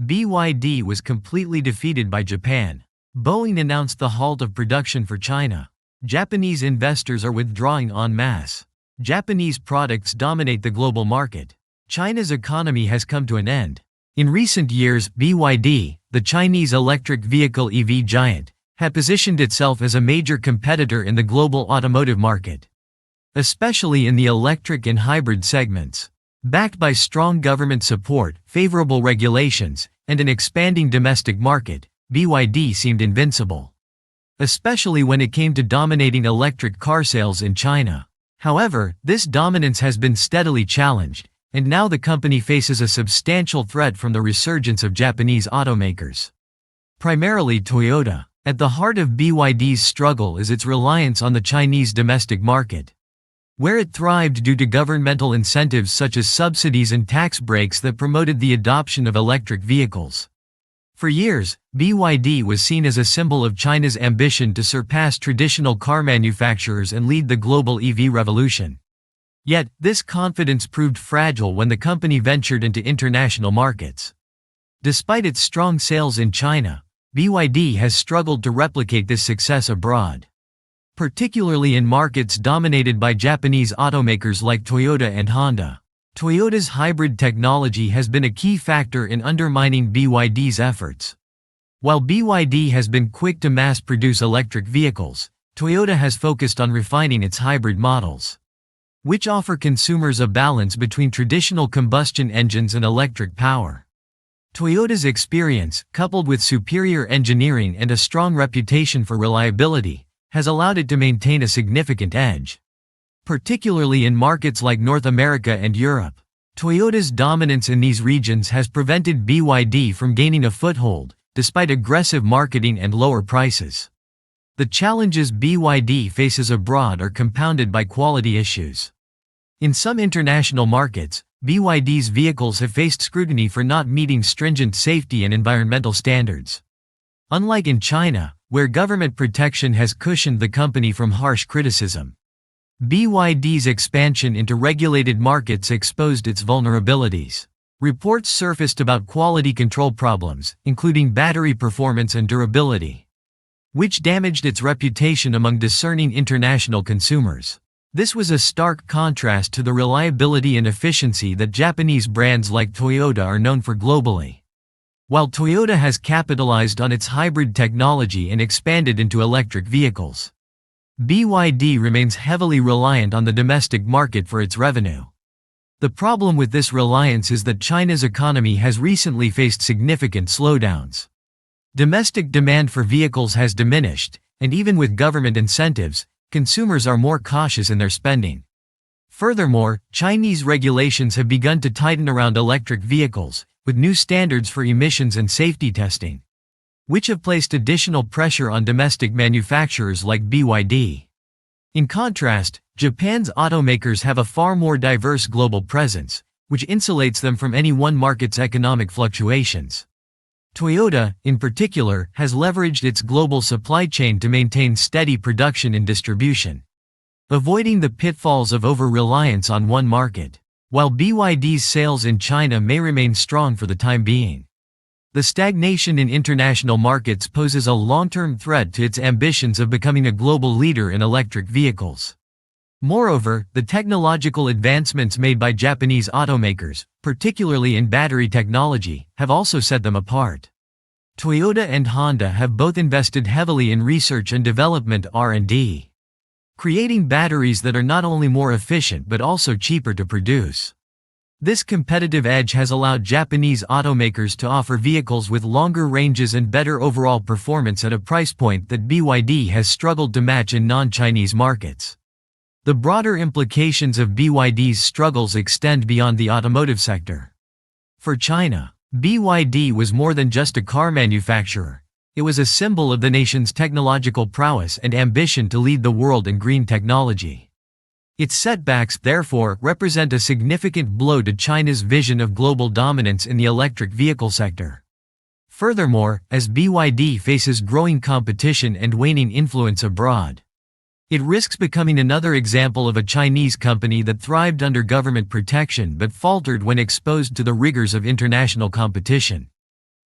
BYD was completely defeated by Japan. Boeing announced the halt of production for China. Japanese investors are withdrawing en masse. Japanese products dominate the global market. China's economy has come to an end. In recent years, BYD, the Chinese electric vehicle EV giant, had positioned itself as a major competitor in the global automotive market, especially in the electric and hybrid segments. Backed by strong government support, favorable regulations, and an expanding domestic market, BYD seemed invincible, especially when it came to dominating electric car sales in China. However, this dominance has been steadily challenged, and now the company faces a substantial threat from the resurgence of Japanese automakers, primarily Toyota. At the heart of BYD's struggle is its reliance on the Chinese domestic market, where it thrived due to governmental incentives such as subsidies and tax breaks that promoted the adoption of electric vehicles. For years, BYD was seen as a symbol of China's ambition to surpass traditional car manufacturers and lead the global EV revolution. Yet, this confidence proved fragile when the company ventured into international markets. Despite its strong sales in China, BYD has struggled to replicate this success abroad, particularly in markets dominated by Japanese automakers like Toyota and Honda. Toyota's hybrid technology has been a key factor in undermining BYD's efforts. While BYD has been quick to mass-produce electric vehicles, Toyota has focused on refining its hybrid models, which offer consumers a balance between traditional combustion engines and electric power. Toyota's experience, coupled with superior engineering and a strong reputation for reliability, has allowed it to maintain a significant edge, particularly in markets like North America and Europe. Toyota's dominance in these regions has prevented BYD from gaining a foothold, despite aggressive marketing and lower prices. The challenges BYD faces abroad are compounded by quality issues. In some international markets, BYD's vehicles have faced scrutiny for not meeting stringent safety and environmental standards. Unlike in China, where government protection has cushioned the company from harsh criticism, BYD's expansion into regulated markets exposed its vulnerabilities. Reports surfaced about quality control problems, including battery performance and durability, which damaged its reputation among discerning international consumers. This was a stark contrast to the reliability and efficiency that Japanese brands like Toyota are known for globally. While Toyota has capitalized on its hybrid technology and expanded into electric vehicles, BYD remains heavily reliant on the domestic market for its revenue. The problem with this reliance is that China's economy has recently faced significant slowdowns. Domestic demand for vehicles has diminished, and even with government incentives, consumers are more cautious in their spending. Furthermore, Chinese regulations have begun to tighten around electric vehicles, with new standards for emissions and safety testing, which have placed additional pressure on domestic manufacturers like BYD. In contrast, Japan's automakers have a far more diverse global presence, which insulates them from any one market's economic fluctuations. Toyota, in particular, has leveraged its global supply chain to maintain steady production and distribution, avoiding the pitfalls of over-reliance on one market. While BYD's sales in China may remain strong for the time being, the stagnation in international markets poses a long-term threat to its ambitions of becoming a global leader in electric vehicles. Moreover, the technological advancements made by Japanese automakers, particularly in battery technology, have also set them apart. Toyota and Honda have both invested heavily in research and development R&D, creating batteries that are not only more efficient but also cheaper to produce. This competitive edge has allowed Japanese automakers to offer vehicles with longer ranges and better overall performance at a price point that BYD has struggled to match in non-Chinese markets. The broader implications of BYD's struggles extend beyond the automotive sector. For China, BYD was more than just a car manufacturer. It was a symbol of the nation's technological prowess and ambition to lead the world in green technology. Its setbacks, therefore, represent a significant blow to China's vision of global dominance in the electric vehicle sector. Furthermore, as BYD faces growing competition and waning influence abroad, it risks becoming another example of a Chinese company that thrived under government protection but faltered when exposed to the rigors of international competition.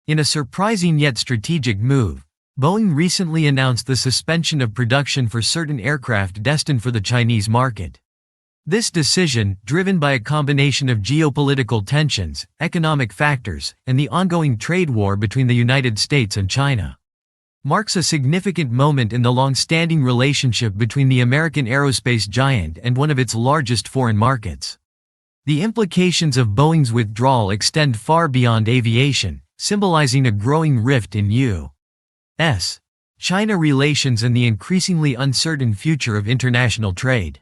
In a surprising yet strategic move, Boeing recently announced the suspension of production for certain aircraft destined for the Chinese market. This decision, driven by a combination of geopolitical tensions, economic factors, and the ongoing trade war between the United States and China, marks a significant moment in the long-standing relationship between the American aerospace giant and one of its largest foreign markets. The implications of Boeing's withdrawal extend far beyond aviation, symbolizing a growing rift in U.S. China relations and the increasingly uncertain future of international trade.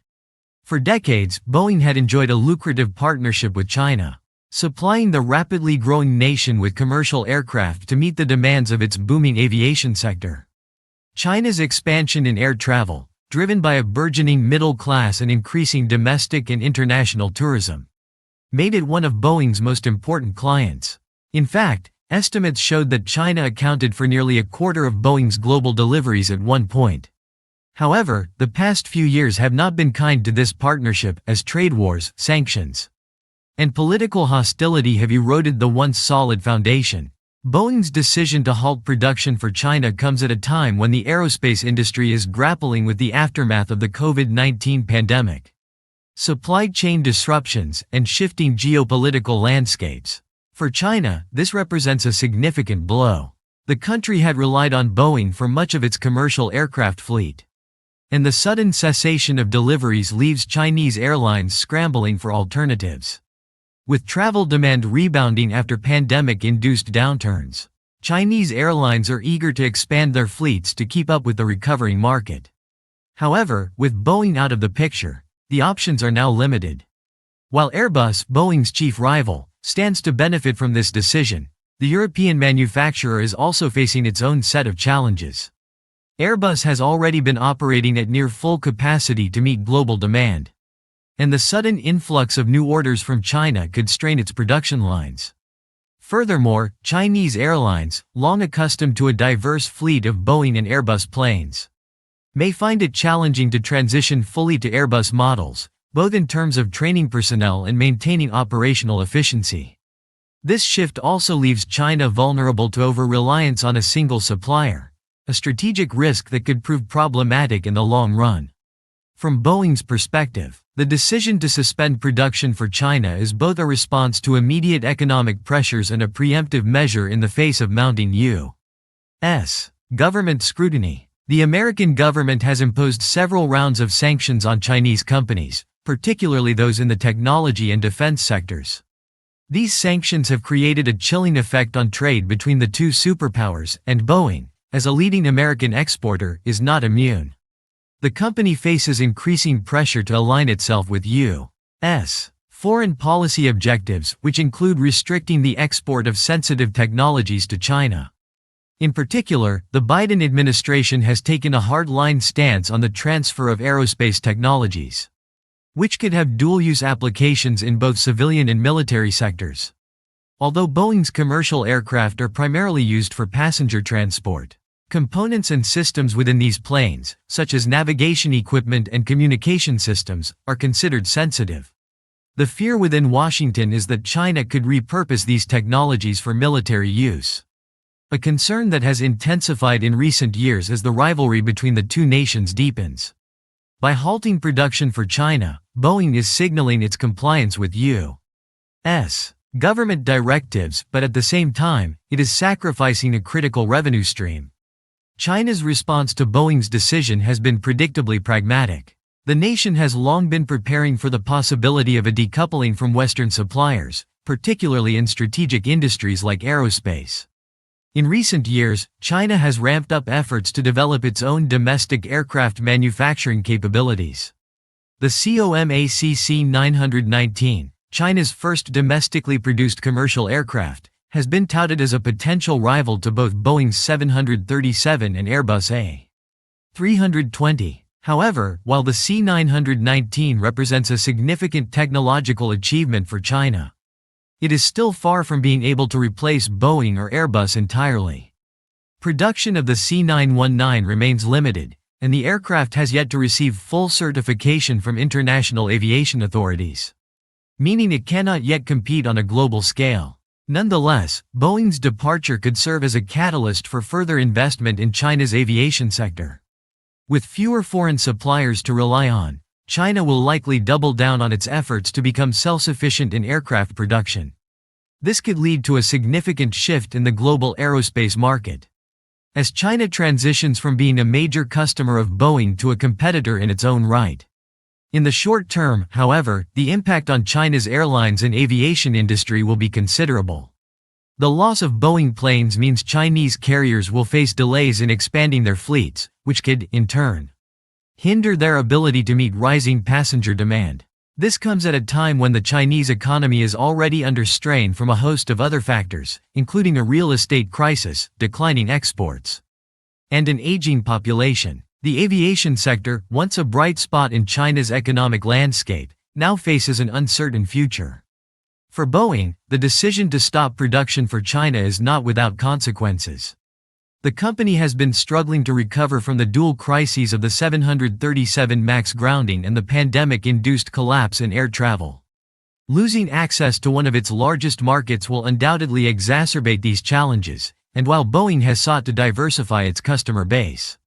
For decades, Boeing had enjoyed a lucrative partnership with China, supplying the rapidly growing nation with commercial aircraft to meet the demands of its booming aviation sector. China's expansion in air travel, driven by a burgeoning middle class and increasing domestic and international tourism, made it one of Boeing's most important clients. In fact, estimates showed that China accounted for nearly a quarter of Boeing's global deliveries at one point. However, the past few years have not been kind to this partnership, as trade wars, sanctions, and political hostility have eroded the once solid foundation. Boeing's decision to halt production for China comes at a time when the aerospace industry is grappling with the aftermath of the COVID-19 pandemic, supply chain disruptions, and shifting geopolitical landscapes. For China, this represents a significant blow. The country had relied on Boeing for much of its commercial aircraft fleet, and the sudden cessation of deliveries leaves Chinese airlines scrambling for alternatives. With travel demand rebounding after pandemic-induced downturns, Chinese airlines are eager to expand their fleets to keep up with the recovering market. However, with Boeing out of the picture, the options are now limited. While Airbus, Boeing's chief rival, stands to benefit from this decision, the European manufacturer is also facing its own set of challenges. Airbus has already been operating at near full capacity to meet global demand, and the sudden influx of new orders from China could strain its production lines. Furthermore, Chinese airlines, long accustomed to a diverse fleet of Boeing and Airbus planes, may find it challenging to transition fully to Airbus models, both in terms of training personnel and maintaining operational efficiency. This shift also leaves China vulnerable to over-reliance on a single supplier, a strategic risk that could prove problematic in the long run. From Boeing's perspective, the decision to suspend production for China is both a response to immediate economic pressures and a preemptive measure in the face of mounting U.S. government scrutiny. The American government has imposed several rounds of sanctions on Chinese companies, particularly those in the technology and defense sectors. These sanctions have created a chilling effect on trade between the two superpowers, and Boeing, as a leading American exporter, is not immune. The company faces increasing pressure to align itself with U.S. foreign policy objectives, which include restricting the export of sensitive technologies to China. In particular, the Biden administration has taken a hard-line stance on the transfer of aerospace technologies, which could have dual-use applications in both civilian and military sectors. Although Boeing's commercial aircraft are primarily used for passenger transport, components and systems within these planes, such as navigation equipment and communication systems, are considered sensitive. The fear within Washington is that China could repurpose these technologies for military use, a concern that has intensified in recent years as the rivalry between the two nations deepens. By halting production for China, Boeing is signaling its compliance with U.S. government directives, but at the same time, it is sacrificing a critical revenue stream. China's response to Boeing's decision has been predictably pragmatic. The nation has long been preparing for the possibility of a decoupling from Western suppliers, particularly in strategic industries like aerospace. In recent years, China has ramped up efforts to develop its own domestic aircraft manufacturing capabilities. The COMAC C919, China's first domestically produced commercial aircraft, has been touted as a potential rival to both Boeing's 737 and Airbus A320. However, while the C919 represents a significant technological achievement for China, it is still far from being able to replace Boeing or Airbus entirely. Production of the C919 remains limited, and the aircraft has yet to receive full certification from international aviation authorities, meaning it cannot yet compete on a global scale. Nonetheless, Boeing's departure could serve as a catalyst for further investment in China's aviation sector. With fewer foreign suppliers to rely on, China will likely double down on its efforts to become self-sufficient in aircraft production. This could lead to a significant shift in the global aerospace market, as China transitions from being a major customer of Boeing to a competitor in its own right. In the short term, however, the impact on China's airlines and aviation industry will be considerable. The loss of Boeing planes means Chinese carriers will face delays in expanding their fleets, which could, in turn, hinder their ability to meet rising passenger demand. This comes at a time when the Chinese economy is already under strain from a host of other factors, including a real estate crisis, declining exports, and an aging population. The aviation sector, once a bright spot in China's economic landscape, now faces an uncertain future. For Boeing, the decision to stop production for China is not without consequences. The company has been struggling to recover from the dual crises of the 737 MAX grounding and the pandemic-induced collapse in air travel. Losing access to one of its largest markets will undoubtedly exacerbate these challenges, and while Boeing has sought to diversify its customer base,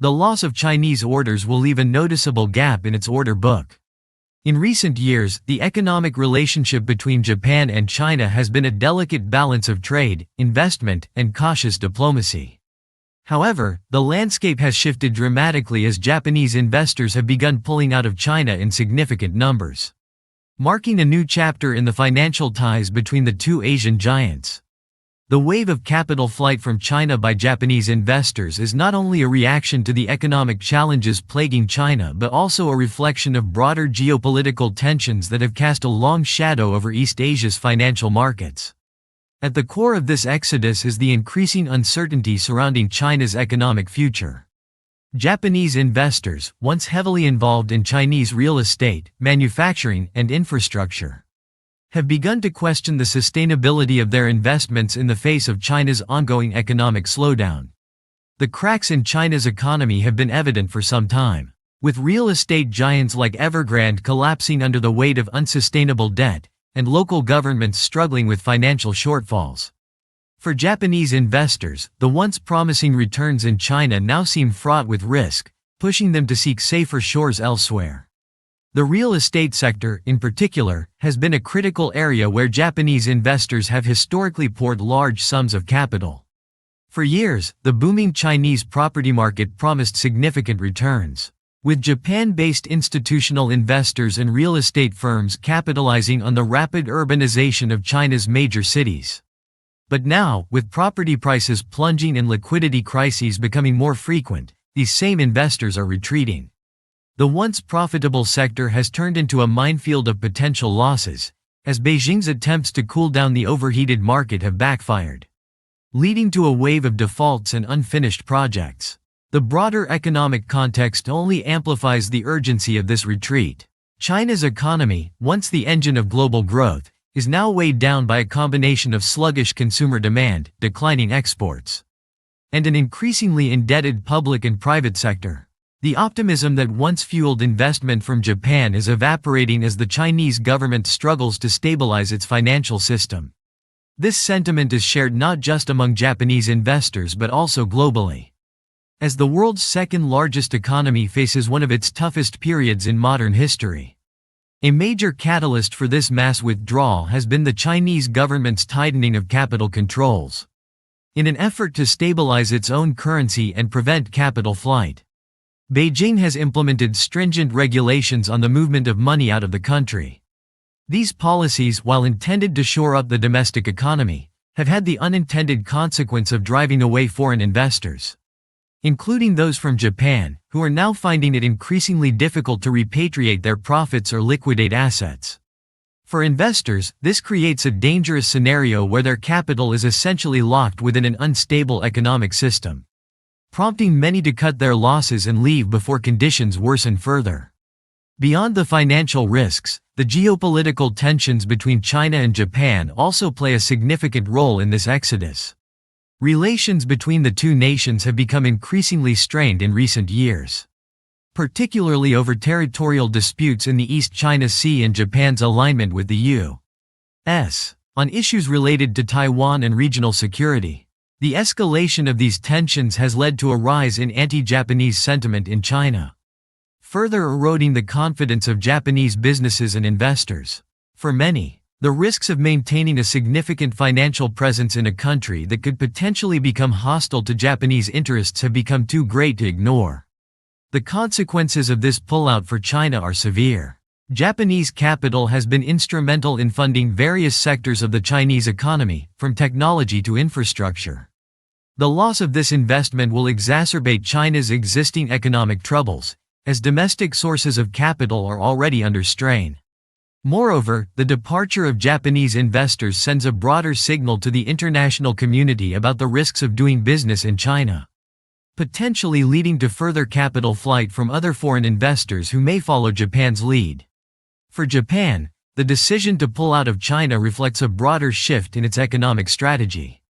the loss of Chinese orders will leave a noticeable gap in its order book. In recent years, the economic relationship between Japan and China has been a delicate balance of trade, investment, and cautious diplomacy. However, the landscape has shifted dramatically as Japanese investors have begun pulling out of China in significant numbers, marking a new chapter in the financial ties between the two Asian giants. The wave of capital flight from China by Japanese investors is not only a reaction to the economic challenges plaguing China but also a reflection of broader geopolitical tensions that have cast a long shadow over East Asia's financial markets. At the core of this exodus is the increasing uncertainty surrounding China's economic future. Japanese investors, once heavily involved in Chinese real estate, manufacturing, and infrastructure, have begun to question the sustainability of their investments in the face of China's ongoing economic slowdown. The cracks in China's economy have been evident for some time, with real estate giants like Evergrande collapsing under the weight of unsustainable debt, and local governments struggling with financial shortfalls. For Japanese investors, the once promising returns in China now seem fraught with risk, pushing them to seek safer shores elsewhere. The real estate sector, in particular, has been a critical area where Japanese investors have historically poured large sums of capital. For years, the booming Chinese property market promised significant returns, with Japan-based institutional investors and real estate firms capitalizing on the rapid urbanization of China's major cities. But now, with property prices plunging and liquidity crises becoming more frequent, these same investors are retreating. The once profitable sector has turned into a minefield of potential losses, as Beijing's attempts to cool down the overheated market have backfired, leading to a wave of defaults and unfinished projects. The broader economic context only amplifies the urgency of this retreat. China's economy, once the engine of global growth, is now weighed down by a combination of sluggish consumer demand, declining exports, and an increasingly indebted public and private sector. The optimism that once fueled investment from Japan is evaporating as the Chinese government struggles to stabilize its financial system. This sentiment is shared not just among Japanese investors but also globally, as the world's second-largest economy faces one of its toughest periods in modern history. A major catalyst for this mass withdrawal has been the Chinese government's tightening of capital controls, in an effort to stabilize its own currency and prevent capital flight. Beijing has implemented stringent regulations on the movement of money out of the country. These policies, while intended to shore up the domestic economy, have had the unintended consequence of driving away foreign investors, including those from Japan, who are now finding it increasingly difficult to repatriate their profits or liquidate assets. For investors, this creates a dangerous scenario where their capital is essentially locked within an unstable economic system, prompting many to cut their losses and leave before conditions worsen further. Beyond the financial risks, the geopolitical tensions between China and Japan also play a significant role in this exodus. Relations between the two nations have become increasingly strained in recent years, particularly over territorial disputes in the East China Sea and Japan's alignment with the U.S. On issues related to Taiwan and regional security, the escalation of these tensions has led to a rise in anti-Japanese sentiment in China, further eroding the confidence of Japanese businesses and investors. For many, the risks of maintaining a significant financial presence in a country that could potentially become hostile to Japanese interests have become too great to ignore. The consequences of this pullout for China are severe. Japanese capital has been instrumental in funding various sectors of the Chinese economy, from technology to infrastructure. The loss of this investment will exacerbate China's existing economic troubles, as domestic sources of capital are already under strain. Moreover, the departure of Japanese investors sends a broader signal to the international community about the risks of doing business in China, potentially leading to further capital flight from other foreign investors who may follow Japan's lead. For Japan, the decision to pull out of China reflects a broader shift in its economic strategy.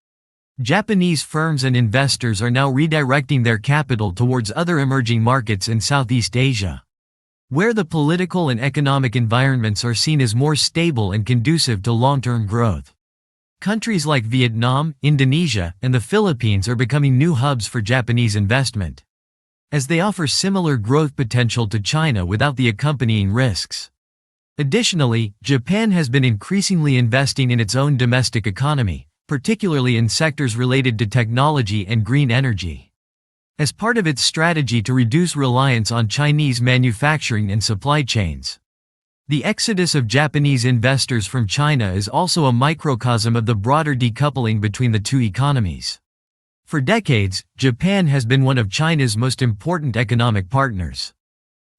Japanese firms and investors are now redirecting their capital towards other emerging markets in Southeast Asia, where the political and economic environments are seen as more stable and conducive to long-term growth. Countries like Vietnam, Indonesia, and the Philippines are becoming new hubs for Japanese investment, as they offer similar growth potential to China without the accompanying risks. Additionally, Japan has been increasingly investing in its own domestic economy, particularly in sectors related to technology and green energy, as part of its strategy to reduce reliance on Chinese manufacturing and supply chains. The exodus of Japanese investors from China is also a microcosm of the broader decoupling between the two economies. For decades, Japan has been one of China's most important economic partners.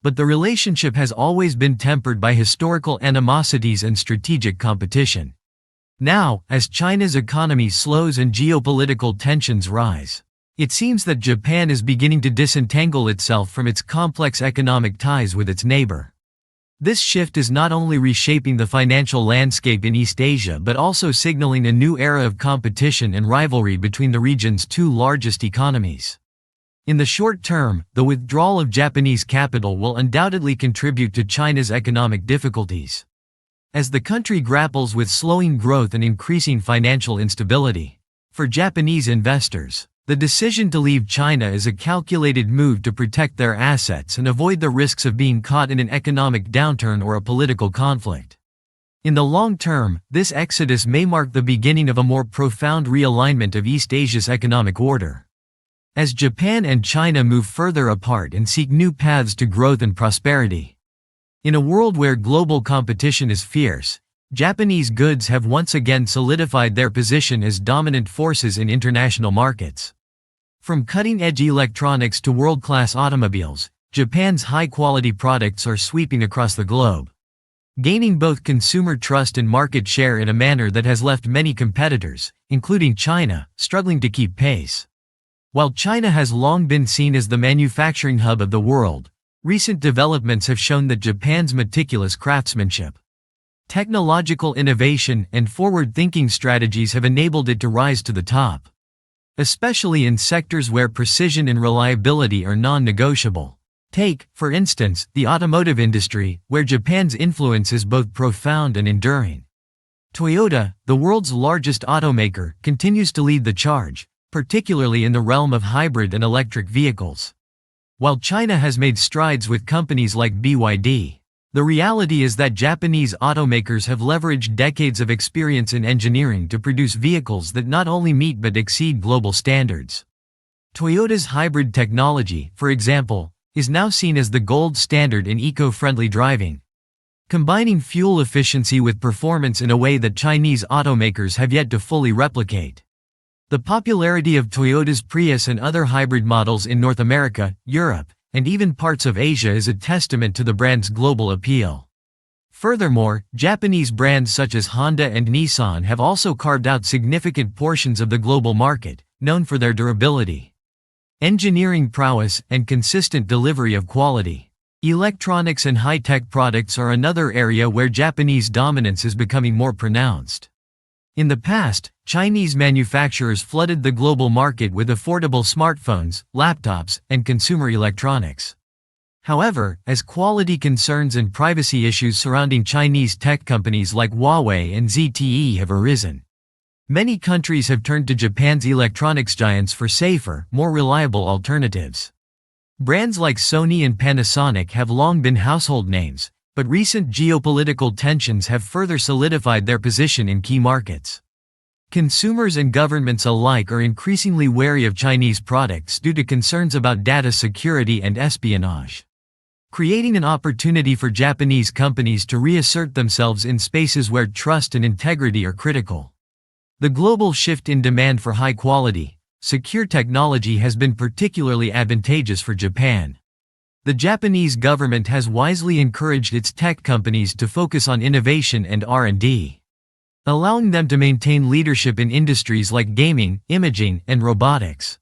But the relationship has always been tempered by historical animosities and strategic competition. Now, as China's economy slows and geopolitical tensions rise, it seems that Japan is beginning to disentangle itself from its complex economic ties with its neighbor. This shift is not only reshaping the financial landscape in East Asia but also signaling a new era of competition and rivalry between the region's two largest economies. In the short term, the withdrawal of Japanese capital will undoubtedly contribute to China's economic difficulties, as the country grapples with slowing growth and increasing financial instability. For Japanese investors, the decision to leave China is a calculated move to protect their assets and avoid the risks of being caught in an economic downturn or a political conflict. In the long term, this exodus may mark the beginning of a more profound realignment of East Asia's economic order, as Japan and China move further apart and seek new paths to growth and prosperity. In a world where global competition is fierce, Japanese goods have once again solidified their position as dominant forces in international markets. From cutting-edge electronics to world-class automobiles, Japan's high-quality products are sweeping across the globe, gaining both consumer trust and market share in a manner that has left many competitors, including China, struggling to keep pace. While China has long been seen as the manufacturing hub of the world, recent developments have shown that Japan's meticulous craftsmanship, technological innovation, and forward-thinking strategies have enabled it to rise to the top, especially in sectors where precision and reliability are non-negotiable. Take, for instance, the automotive industry, where Japan's influence is both profound and enduring. Toyota, the world's largest automaker, continues to lead the charge, particularly in the realm of hybrid and electric vehicles. While China has made strides with companies like BYD, the reality is that Japanese automakers have leveraged decades of experience in engineering to produce vehicles that not only meet but exceed global standards. Toyota's hybrid technology, for example, is now seen as the gold standard in eco-friendly driving, combining fuel efficiency with performance in a way that Chinese automakers have yet to fully replicate. The popularity of Toyota's Prius and other hybrid models in North America, Europe, and even parts of Asia is a testament to the brand's global appeal. Furthermore, Japanese brands such as Honda and Nissan have also carved out significant portions of the global market, known for their durability, engineering prowess, and consistent delivery of quality. Electronics and high-tech products are another area where Japanese dominance is becoming more pronounced. In the past, Chinese manufacturers flooded the global market with affordable smartphones, laptops, and consumer electronics. However, as quality concerns and privacy issues surrounding Chinese tech companies like Huawei and ZTE have arisen, many countries have turned to Japan's electronics giants for safer, more reliable alternatives. Brands like Sony and Panasonic have long been household names, but recent geopolitical tensions have further solidified their position in key markets. Consumers and governments alike are increasingly wary of Chinese products due to concerns about data security and espionage, creating an opportunity for Japanese companies to reassert themselves in spaces where trust and integrity are critical. The global shift in demand for high-quality, secure technology has been particularly advantageous for Japan. The Japanese government has wisely encouraged its tech companies to focus on innovation and R&D, allowing them to maintain leadership in industries like gaming, imaging, and robotics.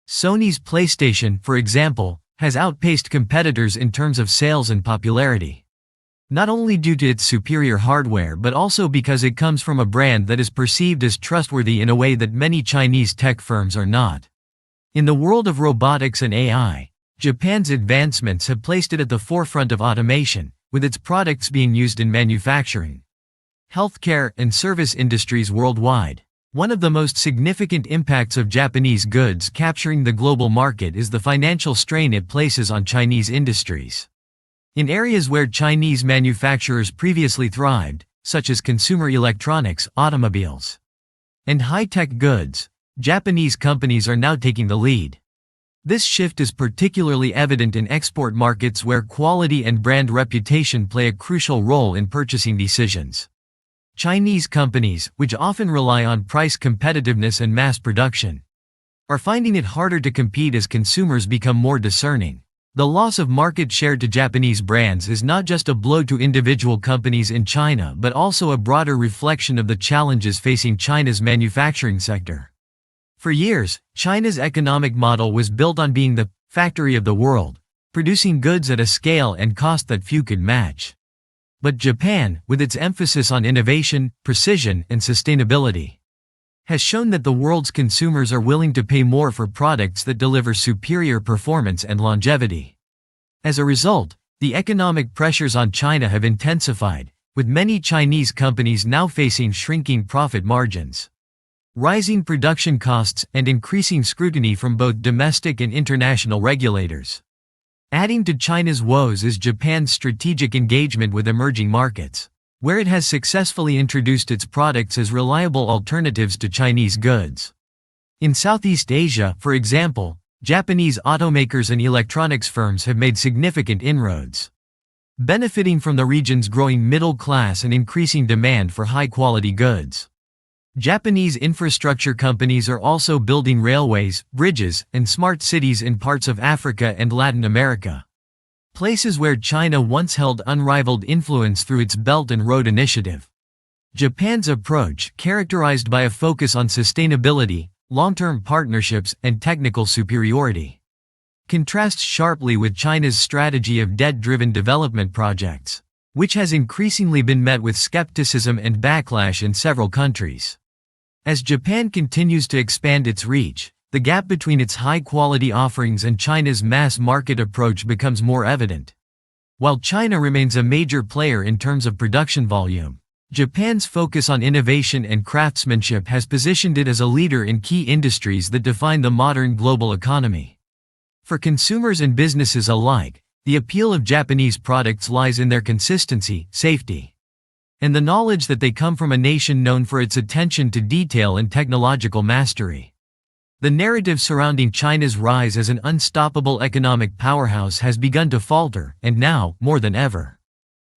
Sony's PlayStation, for example, has outpaced competitors in terms of sales and popularity, not only due to its superior hardware but also because it comes from a brand that is perceived as trustworthy in a way that many Chinese tech firms are not. In the world of robotics and AI, Japan's advancements have placed it at the forefront of automation, with its products being used in manufacturing, healthcare, and service industries worldwide. One of the most significant impacts of Japanese goods capturing the global market is the financial strain it places on Chinese industries. In areas where Chinese manufacturers previously thrived, such as consumer electronics, automobiles, and high-tech goods, Japanese companies are now taking the lead. This shift is particularly evident in export markets where quality and brand reputation play a crucial role in purchasing decisions. Chinese companies, which often rely on price competitiveness and mass production, are finding it harder to compete as consumers become more discerning. The loss of market share to Japanese brands is not just a blow to individual companies in China but also a broader reflection of the challenges facing China's manufacturing sector. For years, China's economic model was built on being the factory of the world, producing goods at a scale and cost that few could match. But Japan, with its emphasis on innovation, precision, and sustainability, has shown that the world's consumers are willing to pay more for products that deliver superior performance and longevity. As a result, the economic pressures on China have intensified, with many Chinese companies now facing shrinking profit margins, rising production costs, and increasing scrutiny from both domestic and international regulators. Adding to China's woes is Japan's strategic engagement with emerging markets, where it has successfully introduced its products as reliable alternatives to Chinese goods. In Southeast Asia, for example, Japanese automakers and electronics firms have made significant inroads, benefiting from the region's growing middle class and increasing demand for high-quality goods. Japanese infrastructure companies are also building railways, bridges, and smart cities in parts of Africa and Latin America, places where China once held unrivaled influence through its Belt and Road Initiative. Japan's approach, characterized by a focus on sustainability, long-term partnerships, and technical superiority, contrasts sharply with China's strategy of debt-driven development projects, which has increasingly been met with skepticism and backlash in several countries. As Japan continues to expand its reach, the gap between its high-quality offerings and China's mass-market approach becomes more evident. While China remains a major player in terms of production volume, Japan's focus on innovation and craftsmanship has positioned it as a leader in key industries that define the modern global economy. For consumers and businesses alike, the appeal of Japanese products lies in their consistency, safety, and the knowledge that they come from a nation known for its attention to detail and technological mastery. The narrative surrounding China's rise as an unstoppable economic powerhouse has begun to falter, and now, more than ever,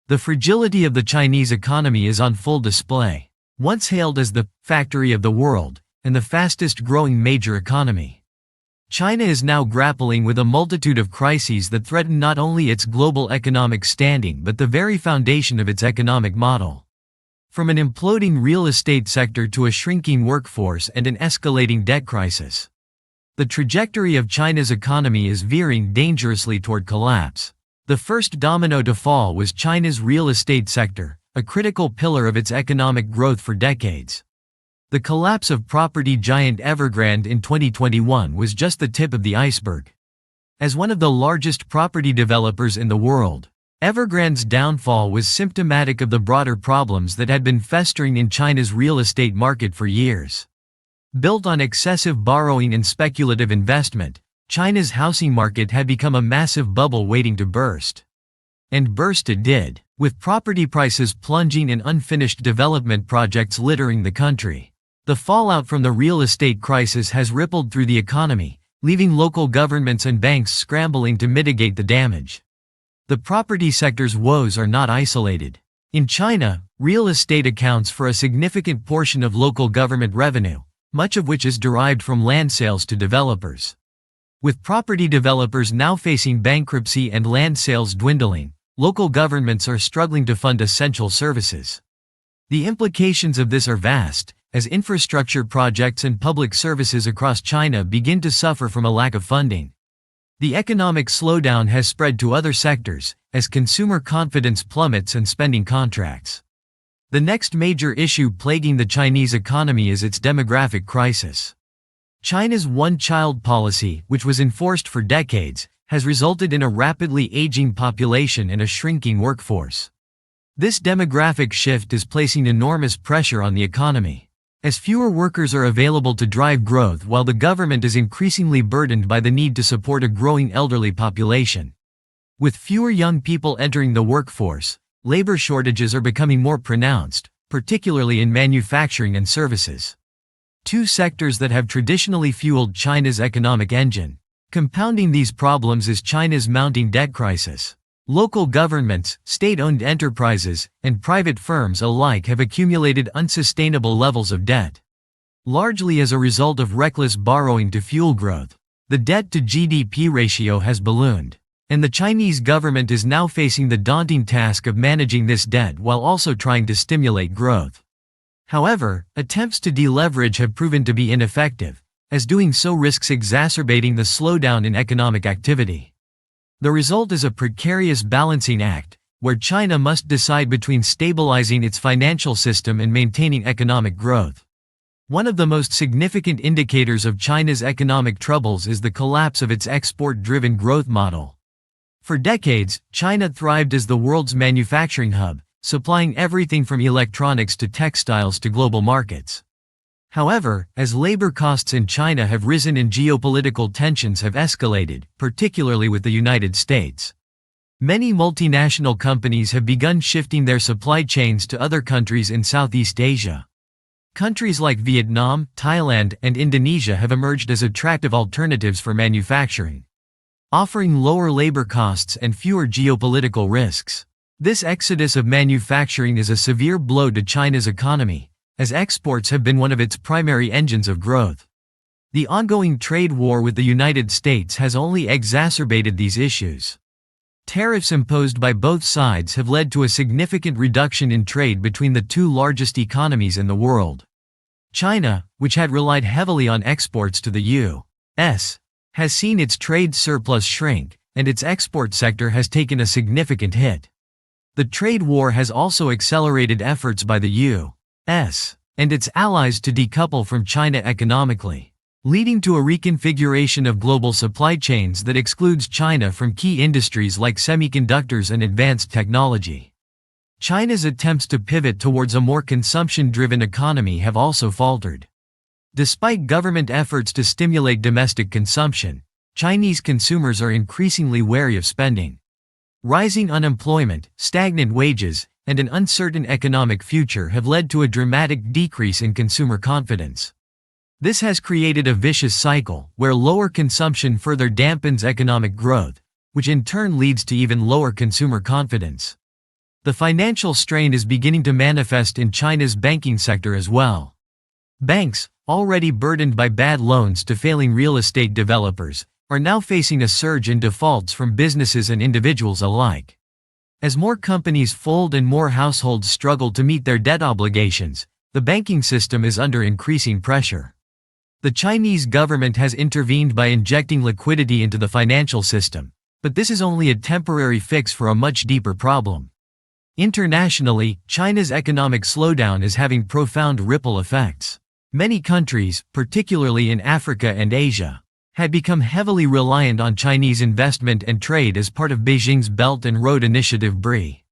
the fragility of the Chinese economy is on full display. Once hailed as the factory of the world and the fastest-growing major economy, China is now grappling with a multitude of crises that threaten not only its global economic standing but the very foundation of its economic model. From an imploding real estate sector to a shrinking workforce and an escalating debt crisis, the trajectory of China's economy is veering dangerously toward collapse. The first domino to fall was China's real estate sector, a critical pillar of its economic growth for decades. The collapse of property giant Evergrande in 2021 was just the tip of the iceberg. As one of the largest property developers in the world, Evergrande's downfall was symptomatic of the broader problems that had been festering in China's real estate market for years. Built on excessive borrowing and speculative investment, China's housing market had become a massive bubble waiting to burst. And burst it did, with property prices plunging and unfinished development projects littering the country. The fallout from the real estate crisis has rippled through the economy, leaving local governments and banks scrambling to mitigate the damage. The property sector's woes are not isolated. In China, real estate accounts for a significant portion of local government revenue, much of which is derived from land sales to developers. With property developers now facing bankruptcy and land sales dwindling, local governments are struggling to fund essential services. The implications of this are vast, as infrastructure projects and public services across China begin to suffer from a lack of funding. The economic slowdown has spread to other sectors, as consumer confidence plummets and spending contracts. The next major issue plaguing the Chinese economy is its demographic crisis. China's one-child policy, which was enforced for decades, has resulted in a rapidly aging population and a shrinking workforce. This demographic shift is placing enormous pressure on the economy, as fewer workers are available to drive growth while the government is increasingly burdened by the need to support a growing elderly population. With fewer young people entering the workforce, labor shortages are becoming more pronounced, particularly in manufacturing and services. Two sectors that have traditionally fueled China's economic engine. Compounding these problems is China's mounting debt crisis. Local governments, state-owned enterprises, and private firms alike have accumulated unsustainable levels of debt. Largely as a result of reckless borrowing to fuel growth, the debt-to-GDP ratio has ballooned, and the Chinese government is now facing the daunting task of managing this debt while also trying to stimulate growth. However, attempts to deleverage have proven to be ineffective, as doing so risks exacerbating the slowdown in economic activity. The result is a precarious balancing act, where China must decide between stabilizing its financial system and maintaining economic growth. One of the most significant indicators of China's economic troubles is the collapse of its export-driven growth model. For decades, China thrived as the world's manufacturing hub, supplying everything from electronics to textiles to global markets. However, as labor costs in China have risen and geopolitical tensions have escalated, particularly with the United States, many multinational companies have begun shifting their supply chains to other countries in Southeast Asia. Countries like Vietnam, Thailand, and Indonesia have emerged as attractive alternatives for manufacturing, offering lower labor costs and fewer geopolitical risks. This exodus of manufacturing is a severe blow to China's economy, as exports have been one of its primary engines of growth. The ongoing trade war with the United States has only exacerbated these issues. Tariffs imposed by both sides have led to a significant reduction in trade between the two largest economies in the world. China, which had relied heavily on exports to the U.S., has seen its trade surplus shrink, and its export sector has taken a significant hit. The trade war has also accelerated efforts by the U.S. and its allies to decouple from China economically, leading to a reconfiguration of global supply chains that excludes China from key industries like semiconductors and advanced technology. China's attempts to pivot towards a more consumption-driven economy have also faltered. Despite government efforts to stimulate domestic consumption, Chinese consumers are increasingly wary of spending. Rising unemployment, stagnant wages, and an uncertain economic future have led to a dramatic decrease in consumer confidence. This has created a vicious cycle, where lower consumption further dampens economic growth, which in turn leads to even lower consumer confidence. The financial strain is beginning to manifest in China's banking sector as well. Banks, already burdened by bad loans to failing real estate developers, are now facing a surge in defaults from businesses and individuals alike. As more companies fold and more households struggle to meet their debt obligations, the banking system is under increasing pressure. The Chinese government has intervened by injecting liquidity into the financial system, but this is only a temporary fix for a much deeper problem. Internationally, China's economic slowdown is having profound ripple effects. Many countries, particularly in Africa and Asia, had become heavily reliant on Chinese investment and trade as part of Beijing's Belt and Road Initiative BRI.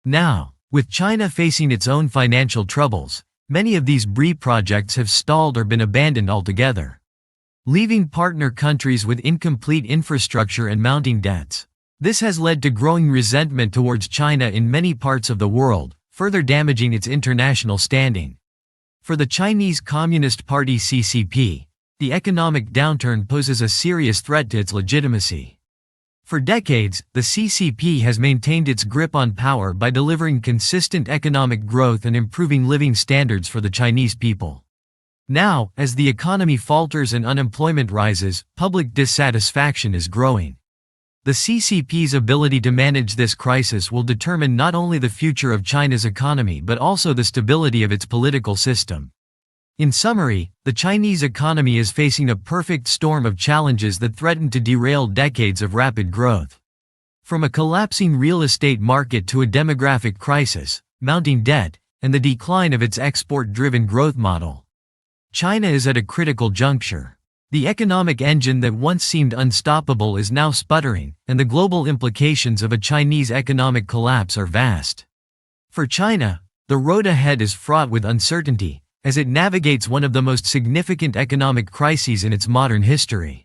Now, with China facing its own financial troubles, many of these BRI projects have stalled or been abandoned altogether, leaving partner countries with incomplete infrastructure and mounting debts. This has led to growing resentment towards China in many parts of the world, further damaging its international standing. For the Chinese Communist Party CCP, the economic downturn poses a serious threat to its legitimacy. For decades, the CCP has maintained its grip on power by delivering consistent economic growth and improving living standards for the Chinese people. Now, as the economy falters and unemployment rises, public dissatisfaction is growing. The CCP's ability to manage this crisis will determine not only the future of China's economy but also the stability of its political system. In summary, the Chinese economy is facing a perfect storm of challenges that threaten to derail decades of rapid growth. From a collapsing real estate market to a demographic crisis, mounting debt, and the decline of its export-driven growth model, China is at a critical juncture. The economic engine that once seemed unstoppable is now sputtering, and the global implications of a Chinese economic collapse are vast. For China, the road ahead is fraught with uncertainty, as it navigates one of the most significant economic crises in its modern history.